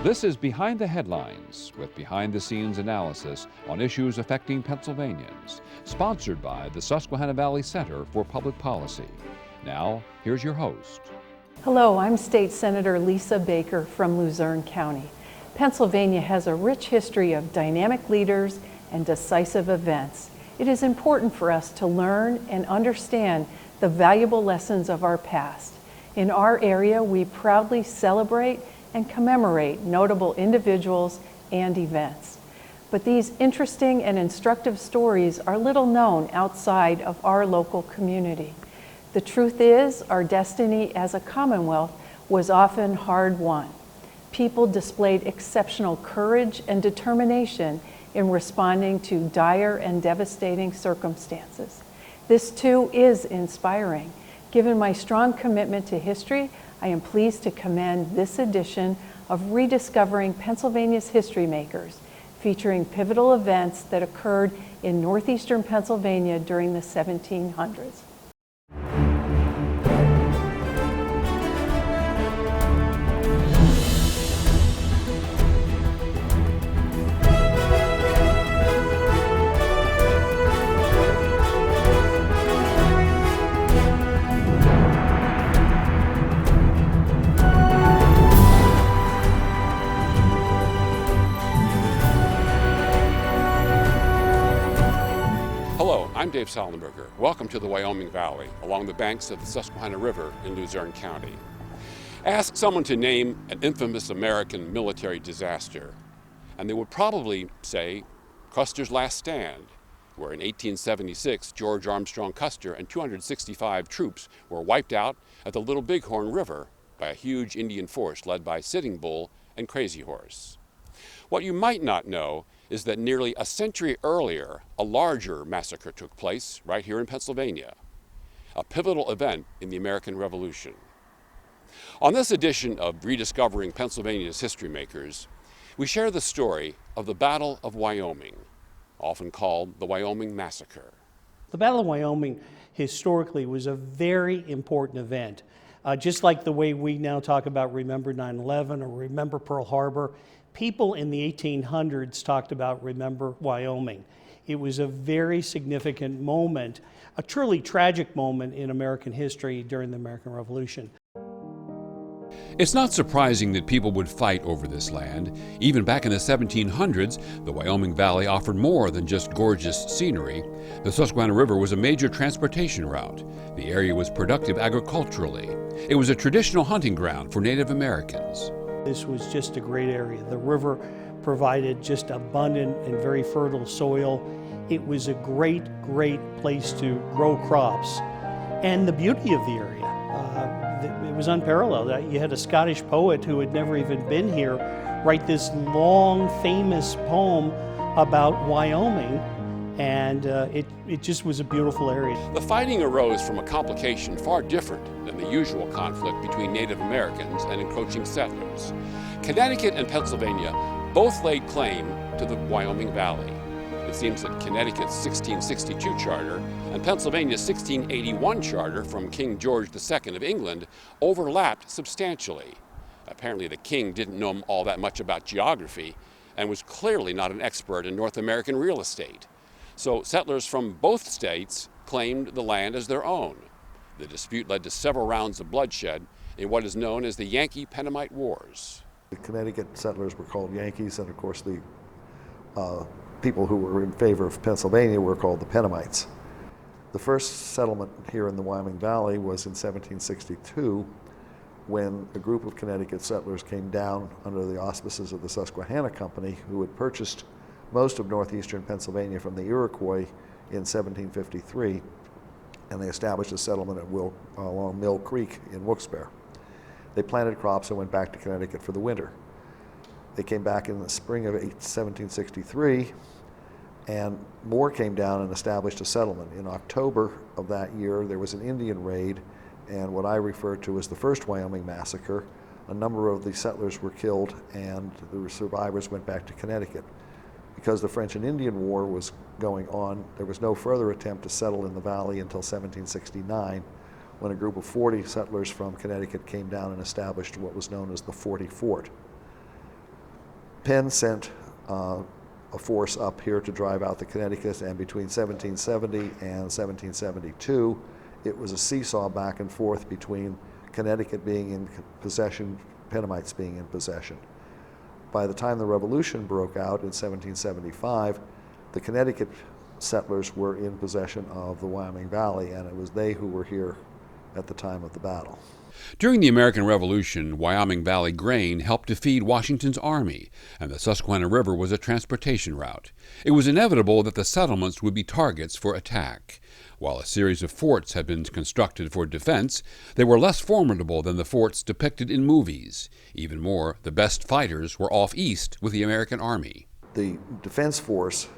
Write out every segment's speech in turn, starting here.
This is Behind the Headlines, with behind-the-scenes analysis on issues affecting Pennsylvanians, sponsored by the Susquehanna Valley Center for Public Policy. Now, here's your host. Hello, I'm State Senator Lisa Baker from Luzerne County. Pennsylvania has a rich history of dynamic leaders and decisive events. It is important for us to learn and understand the valuable lessons of our past. In our area, we proudly celebrate and commemorate notable individuals and events. But these interesting and instructive stories are little known outside of our local community. The truth is, our destiny as a Commonwealth was often hard won. People displayed exceptional courage and determination in responding to dire and devastating circumstances. This too is inspiring. Given my strong commitment to history, I am pleased to commend this edition of Rediscovering Pennsylvania's Historymakers, featuring pivotal events that occurred in northeastern Pennsylvania during the 1700s. Hello, I'm Dave Sollenberger. Welcome to the Wyoming Valley, along the banks of the Susquehanna River in Luzerne County. Ask someone to name an infamous American military disaster, and they would probably say Custer's Last Stand, where in 1876, George Armstrong Custer and 265 troops were wiped out at the Little Bighorn River by a huge Indian force led by Sitting Bull and Crazy Horse. What you might not know is that nearly a century earlier, a larger massacre took place right here in Pennsylvania, a pivotal event in the American Revolution. On this edition of Rediscovering Pennsylvania's Historymakers, we share the story of the Battle of Wyoming, often called the Wyoming Massacre. The Battle of Wyoming historically was a very important event. Just like the way we now talk about Remember 9/11 or Remember Pearl Harbor, people in the 1800s talked about Remember Wyoming. It was a very significant moment, a truly tragic moment in American history during the American Revolution. It's not surprising that people would fight over this land. Even back in the 1700s, the Wyoming Valley offered more than just gorgeous scenery. The Susquehanna River was a major transportation route. The area was productive agriculturally. It was a traditional hunting ground for Native Americans. This was just a great area. The river provided just abundant and very fertile soil. It was a great place to grow crops. And the beauty of the area, it was unparalleled. You had a Scottish poet who had never even been here write this long, famous poem about Wyoming, and it just was a beautiful area. The fighting arose from a complication far different than the usual conflict between Native Americans and encroaching settlers. Connecticut and Pennsylvania both laid claim to the Wyoming Valley. It seems that Connecticut's 1662 charter and Pennsylvania's 1681 charter from King George II of England overlapped substantially. Apparently the king didn't know all that much about geography and was clearly not an expert in North American real estate. So settlers from both states claimed the land as their own. The dispute led to several rounds of bloodshed in what is known as the Yankee-Pennamite Wars. The Connecticut settlers were called Yankees, and of course the people who were in favor of Pennsylvania were called the Pennamites. The first settlement here in the Wyoming Valley was in 1762, when a group of Connecticut settlers came down under the auspices of the Susquehanna Company, who had purchased most of northeastern Pennsylvania from the Iroquois in 1753, and they established a settlement along Mill Creek in Wilkes-Barre. They planted crops and went back to Connecticut for the winter. They came back in the spring of 1763, and more came down and established a settlement. In October of that year, there was an Indian raid, and what I refer to as the first Wyoming Massacre. A number of the settlers were killed, and the survivors went back to Connecticut. Because the French and Indian War was going on, there was no further attempt to settle in the valley until 1769, when a group of 40 settlers from Connecticut came down and established what was known as the 40 Fort. Penn sent a force up here to drive out the Connecticut, and between 1770 and 1772, it was a seesaw back and forth between Connecticut being in possession, Pennamites being in possession. By the time the Revolution broke out in 1775, the Connecticut settlers were in possession of the Wyoming Valley, and it was they who were here at the time of the battle. During the American Revolution, Wyoming Valley grain helped to feed Washington's army, and the Susquehanna River was a transportation route. It was inevitable that the settlements would be targets for attack. While a series of forts had been constructed for defense, they were less formidable than the forts depicted in movies. Even more, the best fighters were off east with the American army. The defense force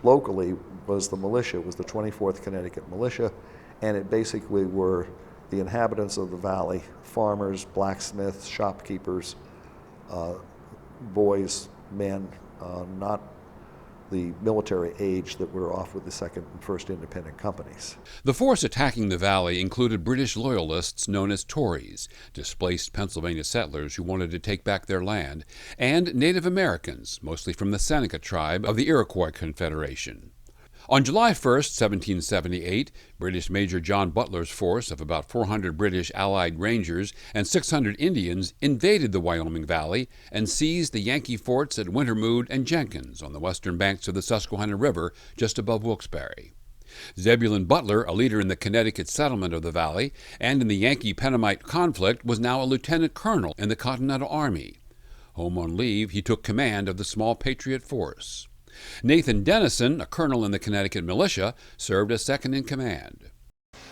locally was the militia, was the 24th Connecticut Militia, and it basically were the inhabitants of the valley, farmers, blacksmiths, shopkeepers, boys, men, not the military age that were off with the second and first independent companies. The force attacking the valley included British Loyalists known as Tories, displaced Pennsylvania settlers who wanted to take back their land, and Native Americans, mostly from the Seneca tribe of the Iroquois Confederation. On July 1, 1778, British Major John Butler's force of about 400 British Allied Rangers and 600 Indians invaded the Wyoming Valley and seized the Yankee forts at Wintermood and Jenkins on the western banks of the Susquehanna River just above Wilkes-Barre. Zebulon Butler, a leader in the Connecticut settlement of the valley and in the Yankee-Pennamite conflict, was now a lieutenant colonel in the Continental Army. Home on leave, he took command of the small Patriot force. Nathan Dennison, a colonel in the Connecticut militia, served as second in command.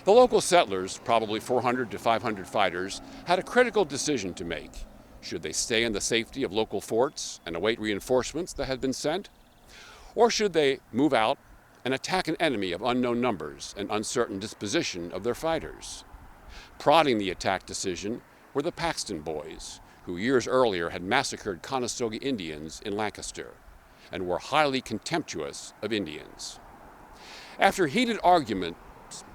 The local settlers, probably 400 to 500 fighters, had a critical decision to make. Should they stay in the safety of local forts and await reinforcements that had been sent? Or should they move out and attack an enemy of unknown numbers and uncertain disposition of their fighters? Prodding the attack decision were the Paxton Boys, who years earlier had massacred Conestoga Indians in Lancaster and were highly contemptuous of Indians. After heated arguments,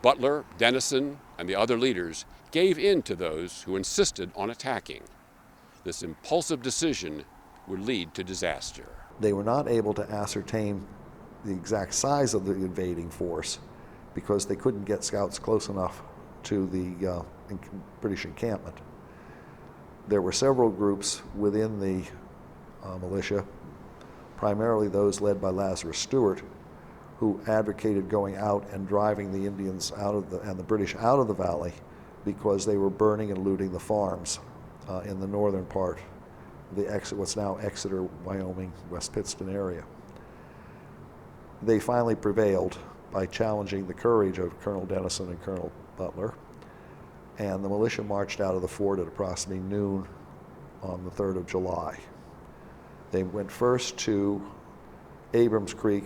Butler, Dennison, and the other leaders gave in to those who insisted on attacking. This impulsive decision would lead to disaster. They were not able to ascertain the exact size of the invading force because they couldn't get scouts close enough to the British encampment. There were several groups within the militia, primarily those led by Lazarus Stewart, who advocated going out and driving the Indians out of and the British out of the valley because they were burning and looting the farms in the northern part of what's now Exeter, Wyoming, West Pittston area. They finally prevailed by challenging the courage of Colonel Dennison and Colonel Butler, and the militia marched out of the fort at approximately noon on the 3rd of July. They went first to Abrams Creek,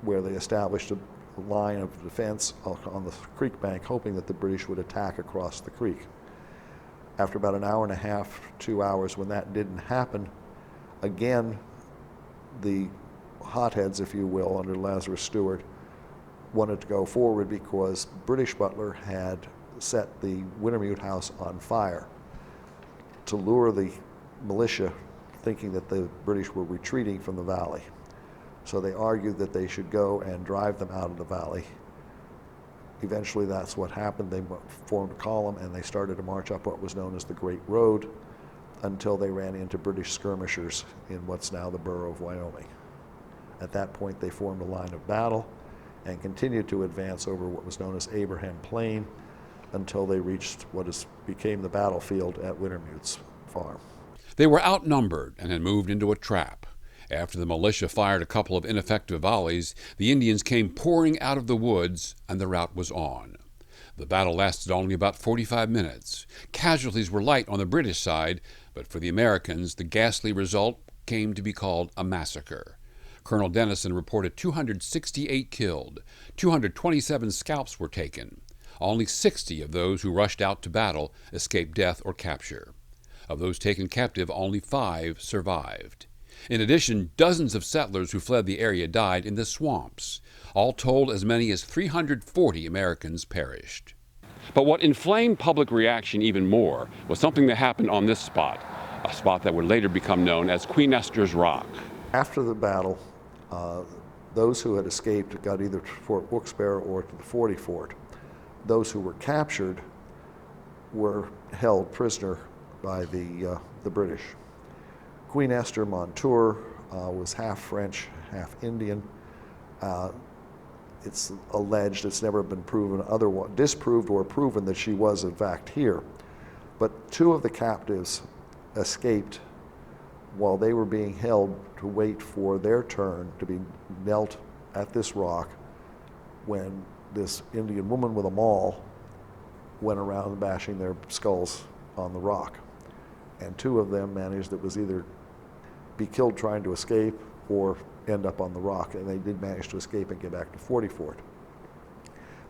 where they established a line of defense on the creek bank, hoping that the British would attack across the creek. After about an hour and a half, 2 hours, when that didn't happen, again, the hotheads, if you will, under Lazarus Stewart, wanted to go forward because British Butler had set the Wintermute House on fire to lure the militia, thinking that the British were retreating from the valley. So they argued that they should go and drive them out of the valley. Eventually that's what happened. They formed a column and they started to march up what was known as the Great Road until they ran into British skirmishers in what's now the borough of Wyoming. At that point they formed a line of battle and continued to advance over what was known as Abraham Plain until they reached what became the battlefield at Wintermute's farm. They were outnumbered and had moved into a trap. After the militia fired a couple of ineffective volleys, the Indians came pouring out of the woods, and the rout was on. The battle lasted only about 45 minutes. Casualties were light on the British side, but for the Americans, the ghastly result came to be called a massacre. Colonel Dennison reported 268 killed. 227 scalps were taken. Only 60 of those who rushed out to battle escaped death or capture. Of those taken captive, only 5 survived. In addition, dozens of settlers who fled the area died in the swamps. All told, as many as 340 Americans perished. But what inflamed public reaction even more was something that happened on this spot. a spot that would later become known as Queen Esther's Rock. After the battle, those who had escaped got either to Fort Wilkes-Barre or to the 40 Fort. Those who were captured were held prisoner by the British. Queen Esther Montour was half French, half Indian. It's alleged, it's never been proven disproved or proven that she was in fact here. But two of the captives escaped while they were being held to wait for their turn to be knelt at this rock when this Indian woman with a maul went around bashing their skulls on the rock. And two of them managed, it was either be killed trying to escape or end up on the rock, and they did manage to escape and get back to 40 Fort.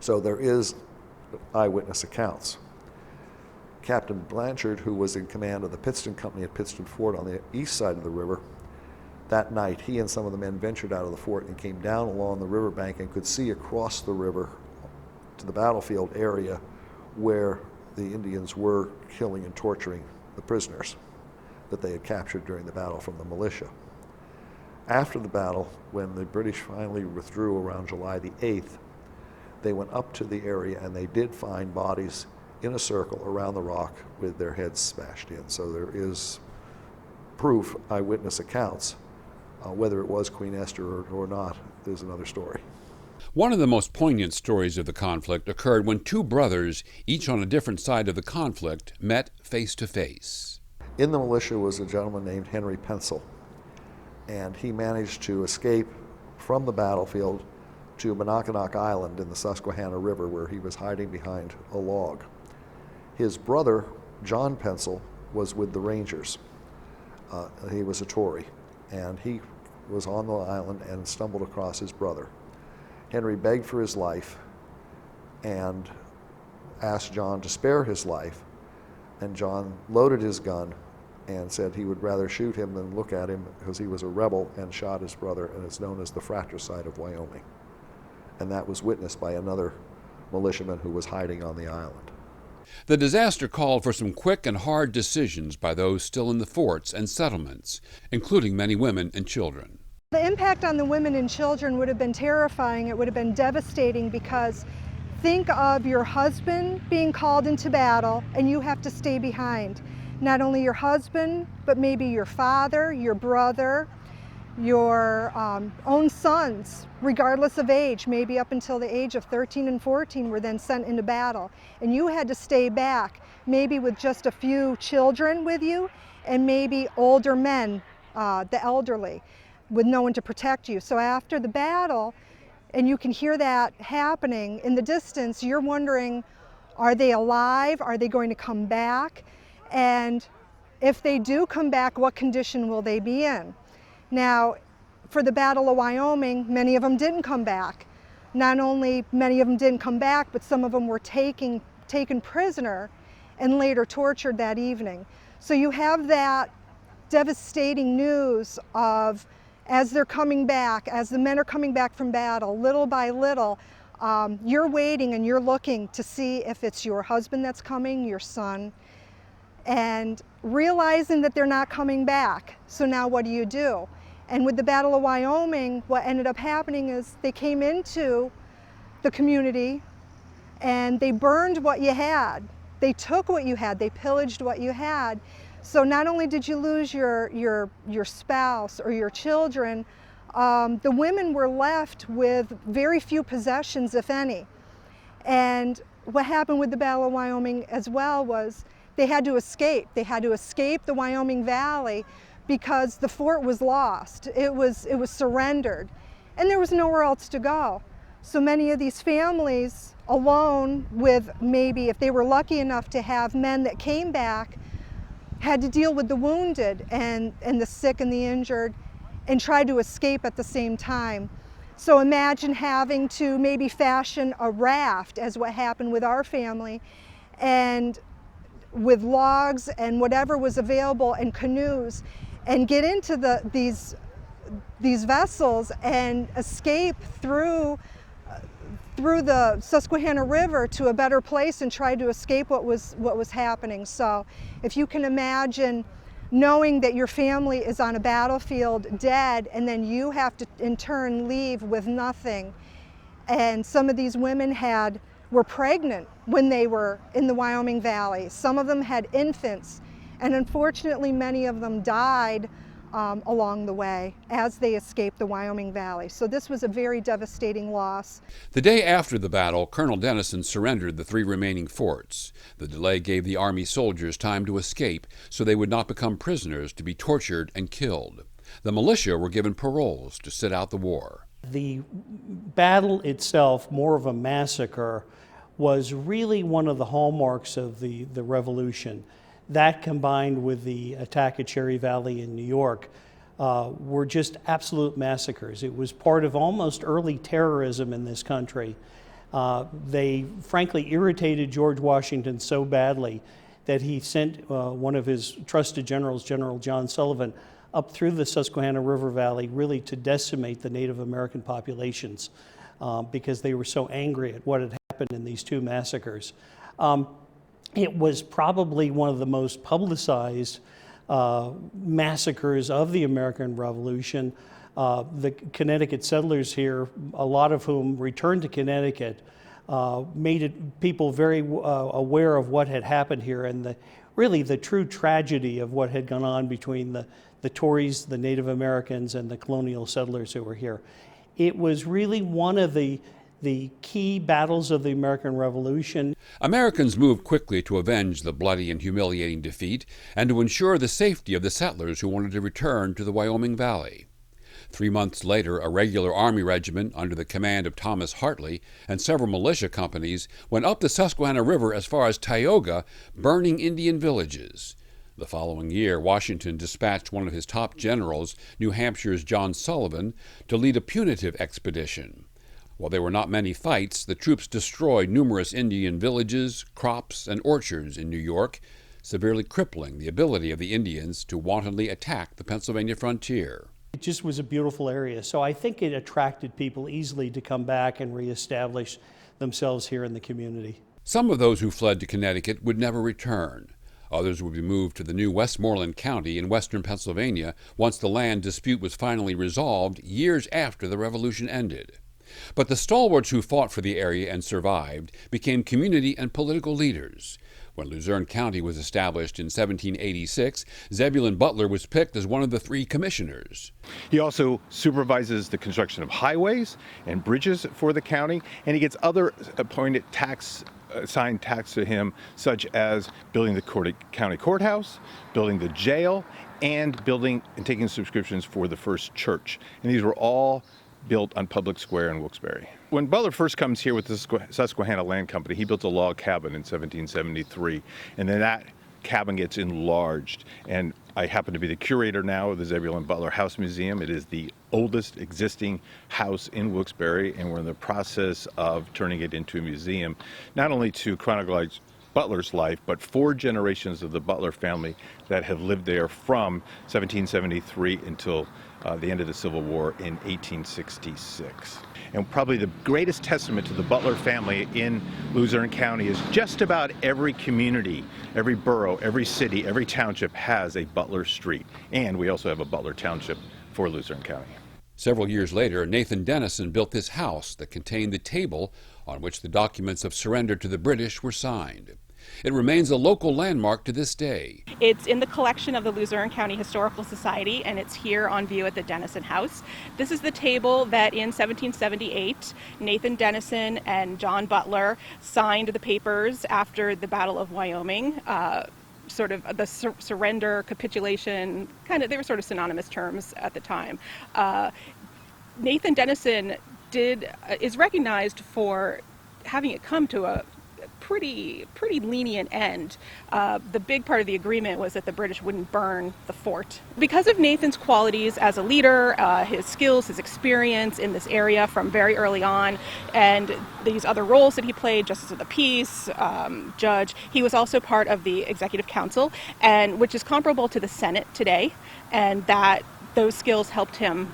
So there is eyewitness accounts. Captain Blanchard, who was in command of the Pittston Company at Pittston Fort on the east side of the river, that night he and some of the men ventured out of the fort and came down along the riverbank and could see across the river to the battlefield area where the Indians were killing and torturing the prisoners that they had captured during the battle from the militia. After the battle, when the British finally withdrew around July the 8th, they went up to the area and they did find bodies in a circle around the rock with their heads smashed in. So there is proof, eyewitness accounts. Whether it was Queen Esther or not is another story. One of the most poignant stories of the conflict occurred when two brothers, each on a different side of the conflict, met face to face. In the militia was a gentleman named Henry Pencil, and he managed to escape from the battlefield to Monocanoc Island in the Susquehanna River, where he was hiding behind a log. His brother, John Pencil, was with the Rangers. He was a Tory, and he was on the island and stumbled across his brother. Henry begged for his life and asked John to spare his life, and John loaded his gun and said he would rather shoot him than look at him because he was a rebel, and shot his brother, and it's known as the fratricide of Wyoming. And that was witnessed by another militiaman who was hiding on the island. The disaster called for some quick and hard decisions by those still in the forts and settlements, including many women and children. The impact on the women and children would have been terrifying. It would have been devastating, because think of your husband being called into battle and you have to stay behind. Not only your husband, but maybe your father, your brother, your own sons, regardless of age, maybe up until the age of 13 and 14 were then sent into battle. And you had to stay back, maybe with just a few children with you, and maybe older men, the elderly, with no one to protect you. So after the battle, and you can hear that happening in the distance, you're wondering, are they alive? Are they going to come back? And if they do come back, what condition will they be in? Now, for the Battle of Wyoming, many of them didn't come back. Not only many of them didn't come back, but some of them were taken prisoner and later tortured that evening. So you have that devastating news of, as they're coming back, as the men are coming back from battle, little by little, you're waiting and you're looking to see if it's your husband that's coming, your son, and realizing that they're not coming back. So now what do? And with the Battle of Wyoming, what ended up happening is they came into the community and they burned what you had. They took what you had, they pillaged what you had. So not only did you lose your spouse or your children, the women were left with very few possessions, if any. And what happened with the Battle of Wyoming as well was they had to escape. They had to escape the Wyoming Valley because the fort was lost. It was surrendered, and there was nowhere else to go. So many of these families, alone with maybe, if they were lucky enough to have men that came back, had to deal with the wounded and the sick and the injured and try to escape at the same time. So imagine having to maybe fashion a raft, as what happened with our family, and with logs and whatever was available and canoes, and get into these vessels and escape through the Susquehanna River to a better place and try to escape what was happening. So if you can imagine knowing that your family is on a battlefield dead, and then you have to in turn leave with nothing. And some of these women were pregnant when they were in the Wyoming Valley. Some of them had infants, and unfortunately many of them died along the way as they escaped the Wyoming Valley. So this was a very devastating loss. The day after the battle, Colonel Dennison surrendered the 3 remaining forts. The delay gave the Army soldiers time to escape so they would not become prisoners to be tortured and killed. The militia were given paroles to sit out the war. The battle itself, more of a massacre, was really one of the hallmarks of the Revolution. That combined with the attack at Cherry Valley in New York were just absolute massacres. It was part of almost early terrorism in this country. They frankly irritated George Washington so badly that he sent one of his trusted generals, General John Sullivan, up through the Susquehanna River Valley really to decimate the Native American populations because they were so angry at what had happened in these 2 massacres. It was probably one of the most publicized massacres of the American Revolution. The Connecticut settlers here, a lot of whom returned to Connecticut, made people very aware of what had happened here and really the true tragedy of what had gone on between the Tories, the Native Americans, and the colonial settlers who were here. It was really one of the key battles of the American Revolution. Americans moved quickly to avenge the bloody and humiliating defeat and to ensure the safety of the settlers who wanted to return to the Wyoming Valley. 3 months later, a regular Army regiment under the command of Thomas Hartley and several militia companies went up the Susquehanna River as far as Tioga, burning Indian villages. The following year, Washington dispatched one of his top generals, New Hampshire's John Sullivan, to lead a punitive expedition. While there were not many fights, the troops destroyed numerous Indian villages, crops, and orchards in New York, severely crippling the ability of the Indians to wantonly attack the Pennsylvania frontier. It just was a beautiful area, so I think it attracted people easily to come back and reestablish themselves here in the community. Some of those who fled to Connecticut would never return. Others would be moved to the new Westmoreland County in western Pennsylvania once the land dispute was finally resolved years after the Revolution ended. But the stalwarts who fought for the area and survived became community and political leaders. When Luzerne County was established in 1786, Zebulon Butler was picked as one of the 3 commissioners. He also supervises the construction of highways and bridges for the county, and he gets other appointed assigned tasks to him, such as building the county courthouse, building the jail, and building and taking subscriptions for the first church. And these were all built on Public Square in Wilkes-Barre. When Butler first comes here with the Susquehanna Land Company, he built a log cabin in 1773, and then that cabin gets enlarged. And I happen to be the curator now of the Zebulon Butler House Museum. It is the oldest existing house in Wilkes-Barre, and we're in the process of turning it into a museum, not only to chronicleize Butler's life, but 4 generations of the Butler family that have lived there from 1773 until the end of the Civil War in 1866. And probably the greatest testament to the Butler family in Luzerne County is just about every community, every borough, every city, every township has a Butler Street. And we also have a Butler Township for Luzerne County. Several years later, Nathan Dennison built this house that contained the table on which the documents of surrender to the British were signed. It remains a local landmark to this day. It's in the collection of the Luzerne County Historical Society, and it's here on view at the Dennison House. This is the table that in 1778, Nathan Dennison and John Butler signed the papers after the Battle of Wyoming. Sort of the surrender, capitulation, they were sort of synonymous terms at the time. Nathan Dennison is recognized for having it come to a pretty lenient end. The big part of the agreement was that the British wouldn't burn the fort. Because of Nathan's qualities as a leader, his skills, his experience in this area from very early on, and these other roles that he played, Justice of the Peace, Judge, he was also part of the Executive Council, and which is comparable to the Senate today, and that those skills helped him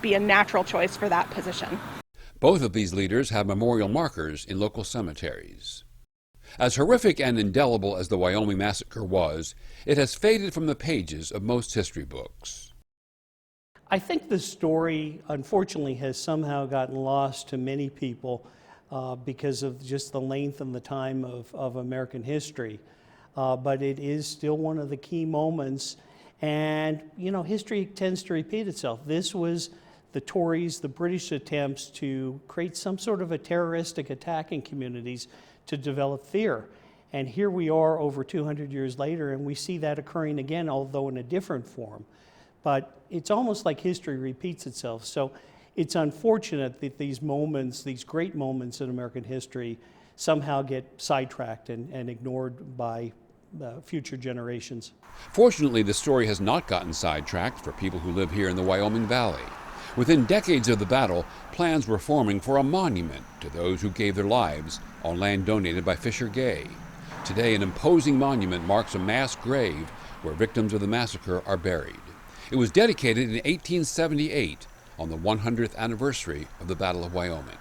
be a natural choice for that position. Both of these leaders have memorial markers in local cemeteries. As horrific and indelible as the Wyoming Massacre was, it has faded from the pages of most history books. I think the story, unfortunately, has somehow gotten lost to many people because of just the length and the time of American history. But it is still one of the key moments. And, you know, history tends to repeat itself. This was the Tories, the British attempts to create some sort of a terroristic attack in communities to develop fear. And here we are over 200 years later, and we see that occurring again, although in a different form. But it's almost like history repeats itself. So it's unfortunate that these moments, these great moments in American history, somehow get sidetracked and ignored by future generations. Fortunately, the story has not gotten sidetracked for people who live here in the Wyoming Valley. Within decades of the battle, plans were forming for a monument to those who gave their lives on land donated by Fisher Gay. Today, an imposing monument marks a mass grave where victims of the massacre are buried. It was dedicated in 1878 on the 100th anniversary of the Battle of Wyoming.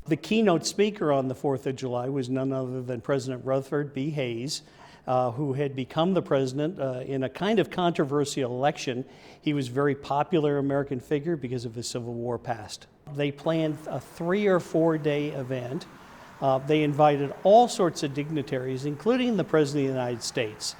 The keynote speaker on the 4th of July was none other than President Rutherford B. Hayes, who had become the president in a kind of controversial election. He was a very popular American figure because of his Civil War past. They planned a 3 or 4 day event. They invited all sorts of dignitaries, including the President of the United States.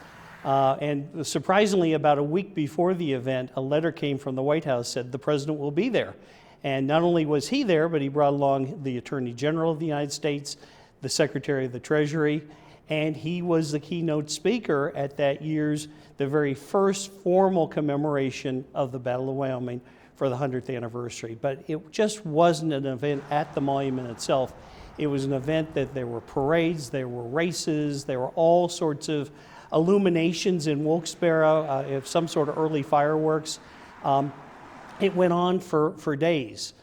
And surprisingly, about a week before the event, a letter came from the White House that said the president will be there. And not only was he there, but he brought along the Attorney General of the United States, the Secretary of the Treasury, and he was the keynote speaker at that year's, the very first formal commemoration of the Battle of Wyoming for the 100th anniversary. But it just wasn't an event at the monument itself. It was an event that there were parades, there were races, there were all sorts of illuminations in Wilkes-Barre, some sort of early fireworks. It went on for days.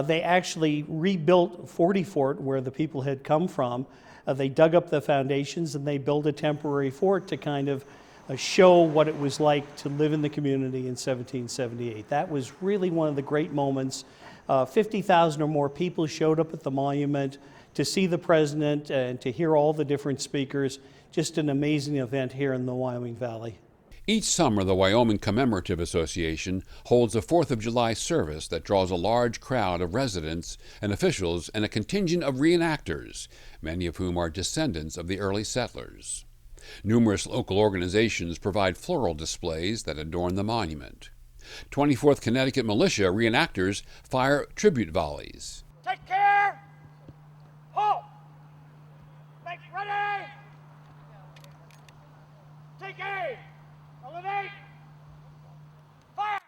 They actually rebuilt Forty Fort, where the people had come from. They dug up the foundations and they built a temporary fort to kind of show what it was like to live in the community in 1778. That was really one of the great moments. 50,000 or more people showed up at the monument to see the president and to hear all the different speakers. Just an amazing event here in the Wyoming Valley. Each summer, the Wyoming Commemorative Association holds a 4th of July service that draws a large crowd of residents and officials and a contingent of reenactors, many of whom are descendants of the early settlers. Numerous local organizations provide floral displays that adorn the monument. 24th Connecticut Militia reenactors fire tribute volleys. Take care! Halt! Make ready! Take aim! Eliminate! Fire!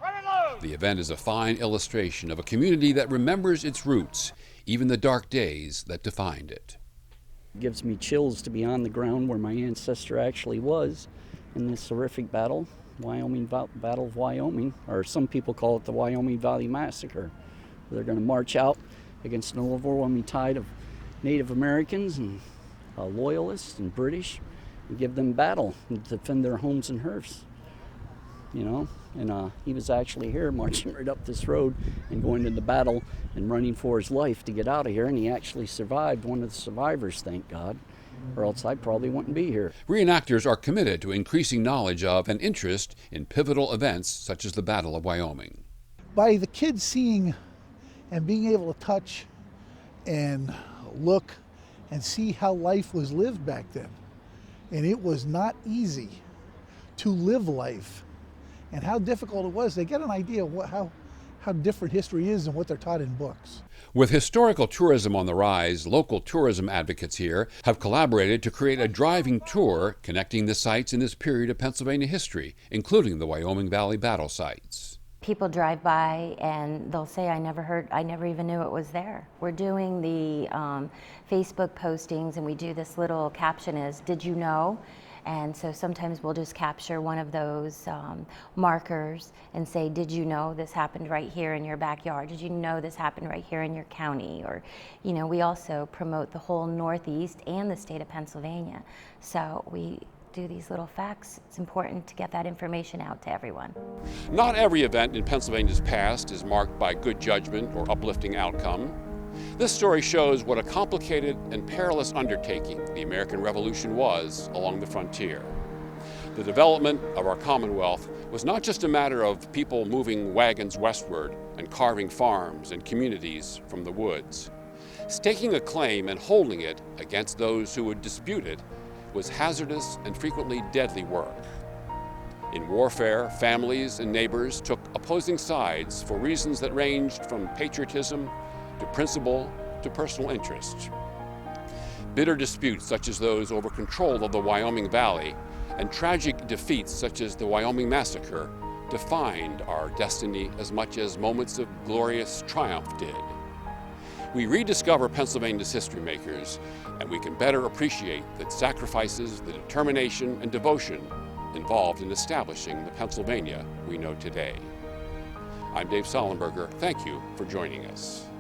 Run and load! The event is a fine illustration of a community that remembers its roots, even the dark days that defined it. It gives me chills to be on the ground where my ancestor actually was in this horrific battle, Battle of Wyoming, or some people call it the Wyoming Valley Massacre. They're going to march out against an overwhelming tide of Native Americans and Loyalists and British and give them battle and defend their homes and hearths, you know. And he was actually here marching right up this road and going into battle and running for his life to get out of here, and he actually survived, one of the survivors, thank God, or else I probably wouldn't be here. Reenactors are committed to increasing knowledge of and interest in pivotal events such as the Battle of Wyoming. By the kids seeing and being able to touch and look and see how life was lived back then, and it was not easy to live life, and how difficult it was, they get an idea of how different history is than what they're taught in books. With historical tourism on the rise, local tourism advocates here have collaborated to create a driving tour connecting the sites in this period of Pennsylvania history, including the Wyoming Valley battle sites. People drive by and they'll say, I never even knew it was there. We're doing the Facebook postings, and we do this little caption is, did you know? And so sometimes we'll just capture one of those markers and say, did you know this happened right here in your backyard? Did you know this happened right here in your county? Or, you know, we also promote the whole Northeast and the state of Pennsylvania. So we do these little facts. It's important to get that information out to everyone. Not every event in Pennsylvania's past is marked by good judgment or uplifting outcome. This story shows what a complicated and perilous undertaking the American Revolution was along the frontier. The development of our Commonwealth was not just a matter of people moving wagons westward and carving farms and communities from the woods. Staking a claim and holding it against those who would dispute it was hazardous and frequently deadly work. In warfare, families and neighbors took opposing sides for reasons that ranged from patriotism to principle to personal interest. Bitter disputes such as those over control of the Wyoming Valley and tragic defeats such as the Wyoming Massacre defined our destiny as much as moments of glorious triumph did. We rediscover Pennsylvania's history makers, and we can better appreciate the sacrifices, the determination, and devotion involved in establishing the Pennsylvania we know today. I'm Dave Sollenberger. Thank you for joining us.